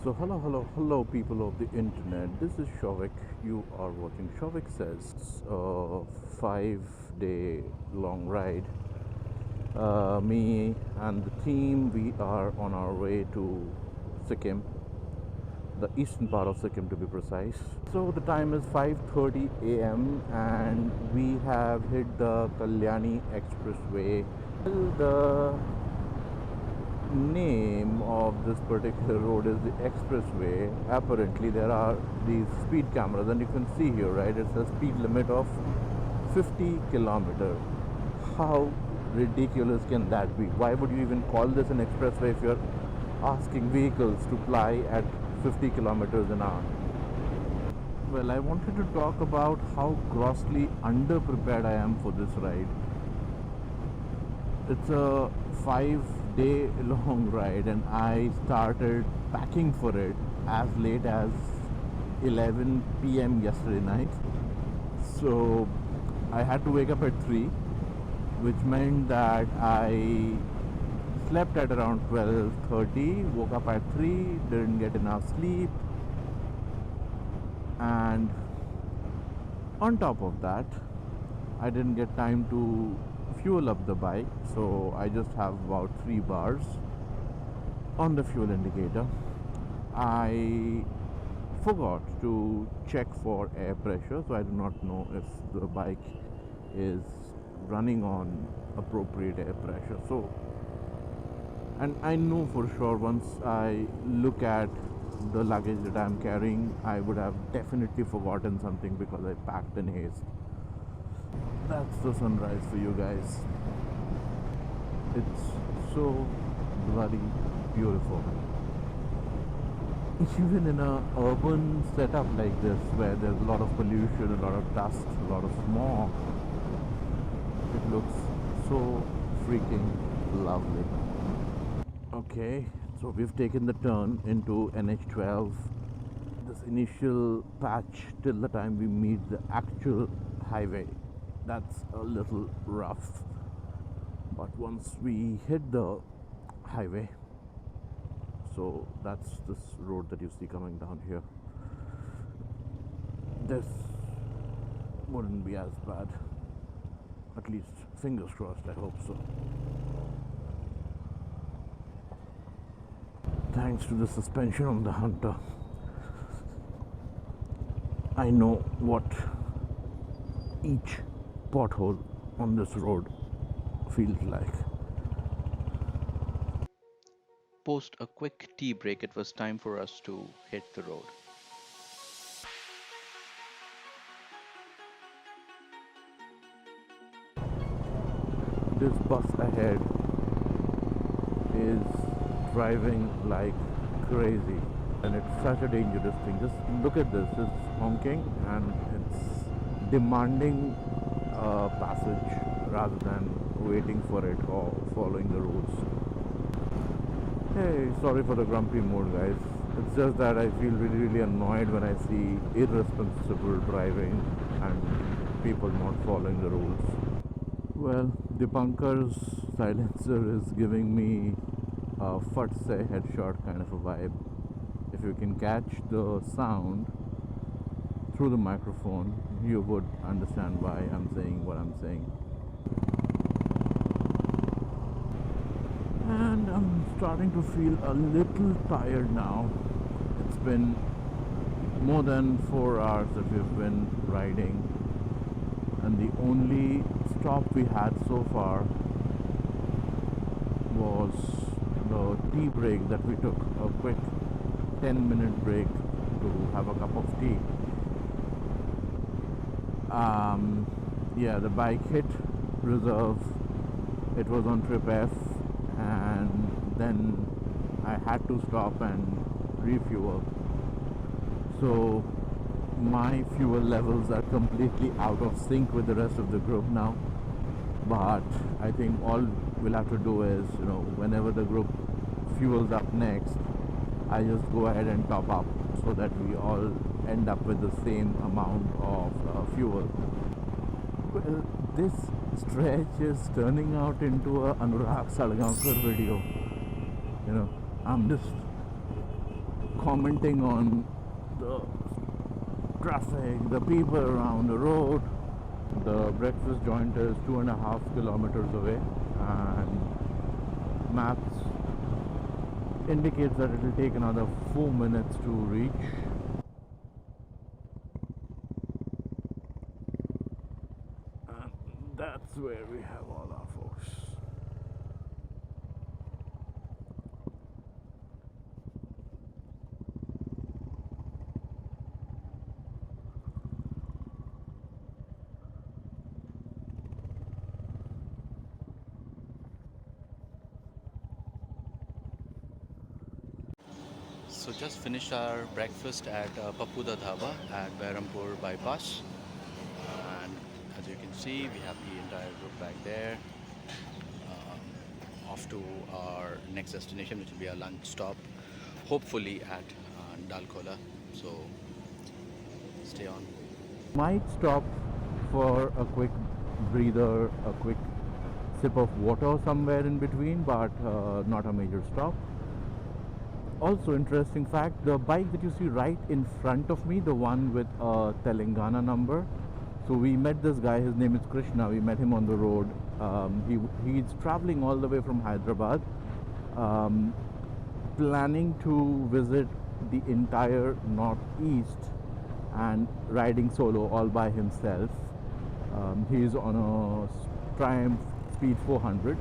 So hello people of the internet. This is Shavik. You are watching Shavik Says. It's a 5-day long ride. Me and the team, we are on our way to Sikkim, the eastern part of Sikkim to be precise. So the time is 5:30 a.m. and we have hit the Kalyani Expressway. The name of this particular road is the expressway. Apparently there are these speed cameras and you can see here, right, it says speed limit of 50 kilometer. How ridiculous can that be? Why would you even call this an expressway if you're asking vehicles to ply at 50 kilometers an hour? Well, I wanted to talk about how grossly underprepared I am for this ride. It's a 5-day long ride and I started packing for it as late as 11 p.m. yesterday night. So I had to wake up at 3, which meant that I slept at around 12:30, woke up at 3, didn't get enough sleep, and on top of that I didn't get time to fuel up the bike, so I just have about 3 bars on the fuel indicator. I forgot to check for air pressure, so I do not know if the bike is running on appropriate air pressure. So, and I know for sure once I look at the luggage that I'm carrying, I would have definitely forgotten something because I packed in haste. That's the sunrise for you guys. It's so bloody beautiful. Even in a urban setup like this, where there's a lot of pollution, a lot of dust, a lot of smog, it looks so freaking lovely. Okay, so we've taken the turn into NH12. This initial patch till the time we meet the actual highway, that's a little rough, but once we hit the highway, so that's this road that you see coming down here, this wouldn't be as bad, at least fingers crossed. I hope so. Thanks to the suspension on the Hunter, I know what each pothole on this road feels like. Post a quick tea break, it was time for us to hit the road. This bus ahead is driving like crazy and it's such a dangerous thing. Just look at this, it's honking and it's demanding passage rather than waiting for it or following the rules. Hey, sorry for the grumpy mood, guys. It's just that I feel really annoyed when I see irresponsible driving and people not following the rules. Well, the bunker's silencer is giving me a fut say headshot kind of a vibe. If you can catch the sound through the microphone, you would understand why I'm saying what I'm saying. And I'm starting to feel a little tired now. It's been more than 4 hours that we've been riding, and the only stop we had so far was the tea break that we took, a quick 10-minute break to have a cup of tea. Yeah, the bike hit reserve. It was on trip F, and then I had to stop and refuel. So my fuel levels are completely out of sync with the rest of the group now. But I think all we'll have to do is, whenever the group fuels up next, I just go ahead and top up so that we all end up with the same amount of fuel. Well, this stretch is turning out into a Anurag Salgaonkar video. I'm just commenting on the traffic, the people around the road. The breakfast joint is 2.5 kilometers away, and maps indicates that it will take another 4 minutes to reach. And that's where we have all our folks. So just finished our breakfast at Papuda Dhaba at Behrampur bypass, and as you can see, we have the entire group back there. Off to our next destination, which will be our lunch stop, hopefully at Dalkola. So stay on. Might stop for a quick breather, a quick sip of water somewhere in between, but not a major stop. Also, interesting fact, the bike that you see right in front of me, the one with a Telangana number, so we met this guy, his name is Krishna. We met him on the road. He's traveling all the way from Hyderabad, planning to visit the entire northeast and riding solo all by himself. He's on a Triumph Speed 400.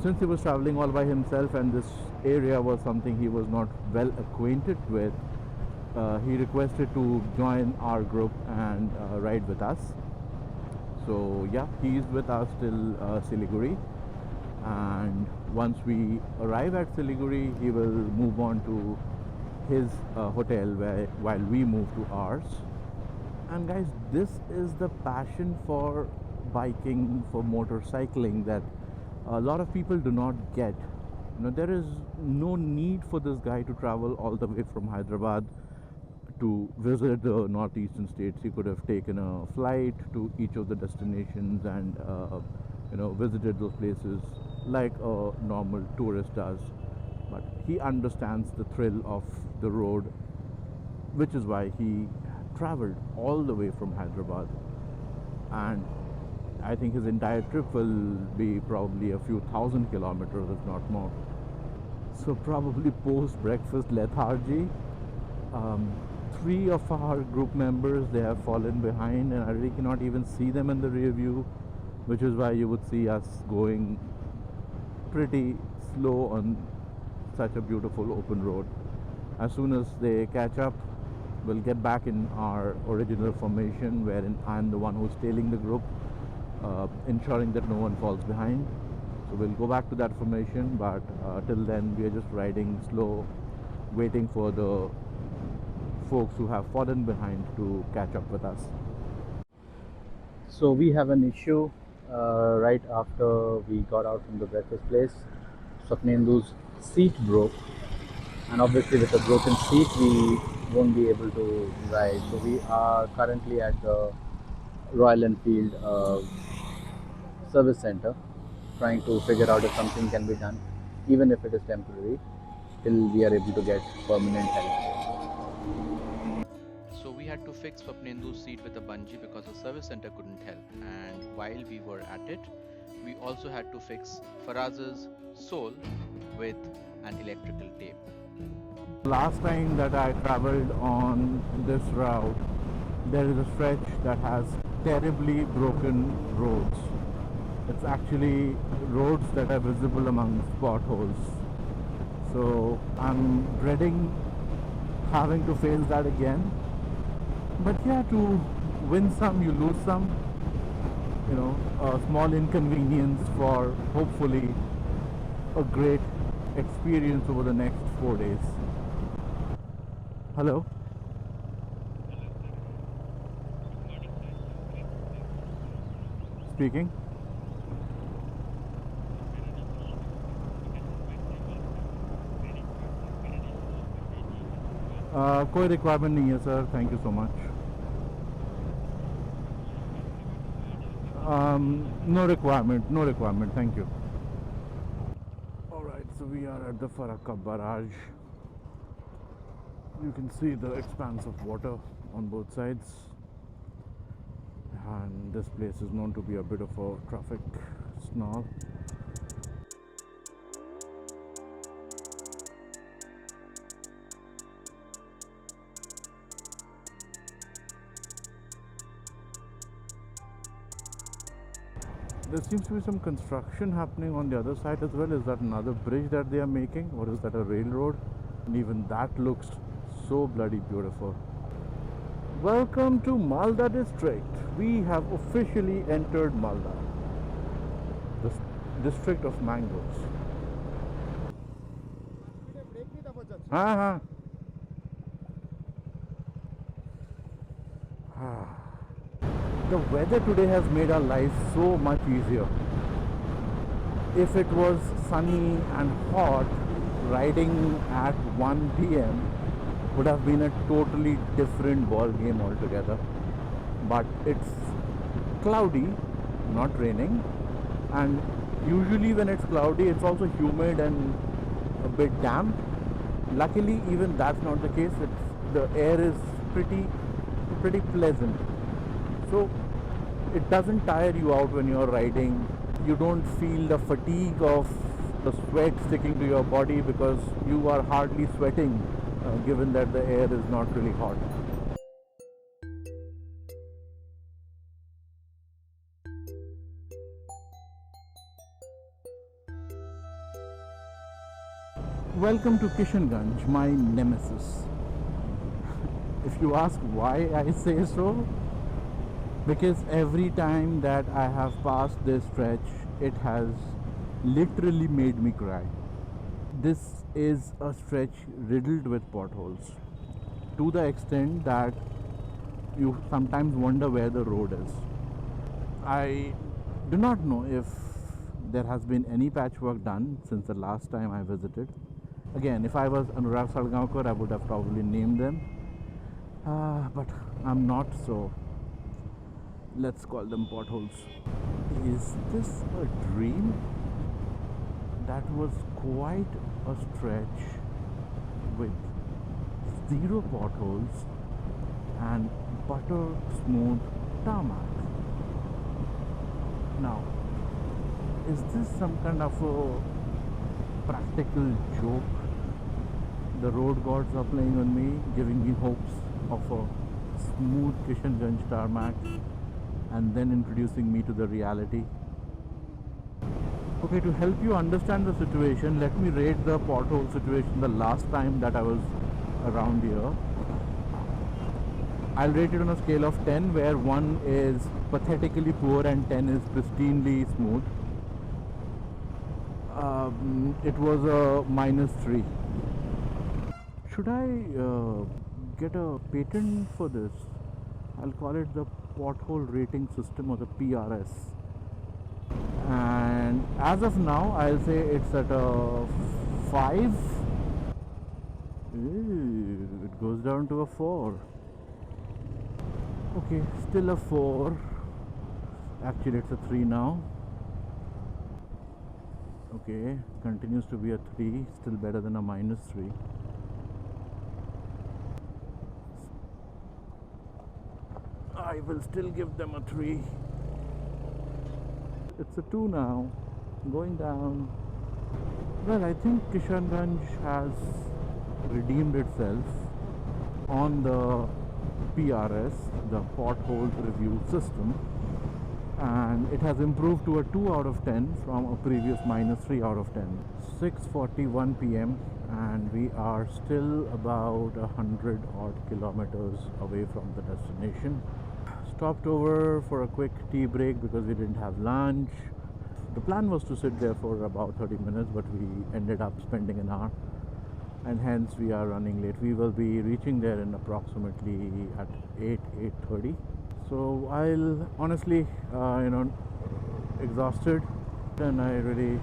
Since he was traveling all by himself and this area was something he was not well acquainted with, he requested to join our group and ride with us. So yeah, he's with us till Siliguri, and once we arrive at Siliguri, he will move on to his hotel while we move to ours. And guys, this is the passion for biking, for motorcycling, that a lot of people do not get. There is no need for this guy to travel all the way from Hyderabad to visit the northeastern states. He could have taken a flight to each of the destinations and visited those places like a normal tourist does. But he understands the thrill of the road, which is why he traveled all the way from Hyderabad. And I think his entire trip will be probably a few thousand kilometers, if not more. So probably post breakfast lethargy. Three of our group members, they have fallen behind, and I really cannot even see them in the rear view, which is why you would see us going pretty slow on such a beautiful open road. As soon as they catch up, we'll get back in our original formation, wherein I'm the one who's tailing the group, ensuring that no one falls behind. So we'll go back to that formation, but till then we are just riding slow, waiting for the folks who have fallen behind to catch up with us. So we have an issue right after we got out from the breakfast place. Swapnendu's seat broke, and obviously with a broken seat we won't be able to ride. So we are currently at the Royal Enfield service center, trying to figure out if something can be done, even if it is temporary, till we are able to get permanent help. So we had to fix Swapnendu's seat with a bungee because the service center couldn't help. And while we were at it, we also had to fix Faraz's sole with an electrical tape. Last time that I traveled on this route, there is a stretch that has terribly broken roads. It's actually roads that are visible amongst potholes. So I'm dreading having to face that again. But yeah, to win some, you lose some. A small inconvenience for hopefully a great experience over the next 4 days. Hello? Speaking. कोई requirement नहीं है sir, thank you so much. No requirement, thank you. Alright, so we are at the Farakka barrage. You can see the expanse of water on both sides, and this place is known to be a bit of a traffic snarl. There seems to be some construction happening on the other side as well. Is that another bridge that they are making, or is that a railroad? And even that looks so bloody beautiful. Welcome to Malda district. We have officially entered Malda, the district of mangoes. The weather today has made our life so much easier. If it was sunny and hot, riding at 1 p.m. would have been a totally different ball game altogether. But it's cloudy, not raining, and usually when it's cloudy it's also humid and a bit damp. Luckily even that's not the case. The air is pretty pleasant, so it doesn't tire you out when you're riding. You don't feel the fatigue of the sweat sticking to your body because you are hardly sweating, given that the air is not really hot. Welcome to Kishanganj, my nemesis. If you ask why I say so, because every time that I have passed this stretch, it has literally made me cry. This is a stretch riddled with potholes, to the extent that you sometimes wonder where the road is. I do not know if there has been any patchwork done since the last time I visited. Again, if I was Anurag Salgaonkar, I would have probably named them, but I'm not, so let's call them potholes. Is this a dream? That was quite a stretch with 0 potholes and butter smooth tarmac. Now, is this some kind of a practical joke the road gods are playing on me, giving me hopes of a smooth Kishanganj tarmac and then introducing me to the reality? Okay, to help you understand the situation, let me rate the pothole situation the last time that I was around here. I'll rate it on a scale of 10, where 1 is pathetically poor and 10 is pristinely smooth. It was a -3. Should I get a patent for this? I'll call it the pothole rating system, or the PRS. And as of now, I'll say it's at a 5. Ew, it goes down to a 4. Okay, still a 4. Actually, it's a 3 now. Okay, continues to be a 3, still better than a -3. I will still give them a 3. It's a 2 now, going down. Well, I think Kishanganj has redeemed itself on the PRS, the pothole review system, and it has improved to a 2 out of 10 from a previous -3 out of 10. 6:41 p.m. and we are still about 100 odd kilometers away from the destination. Stopped over for a quick tea break because we didn't have lunch. The plan was to sit there for about 30 minutes, but we ended up spending an hour, and hence we are running late. We will be reaching there in approximately at 8:30. So I'll honestly, exhausted, and I really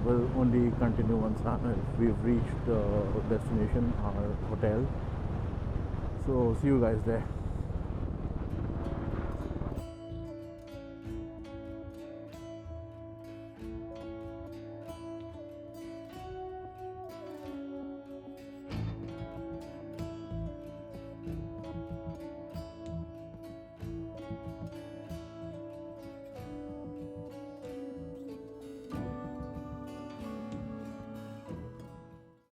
will only continue once we've reached the destination, our hotel. So see you guys there.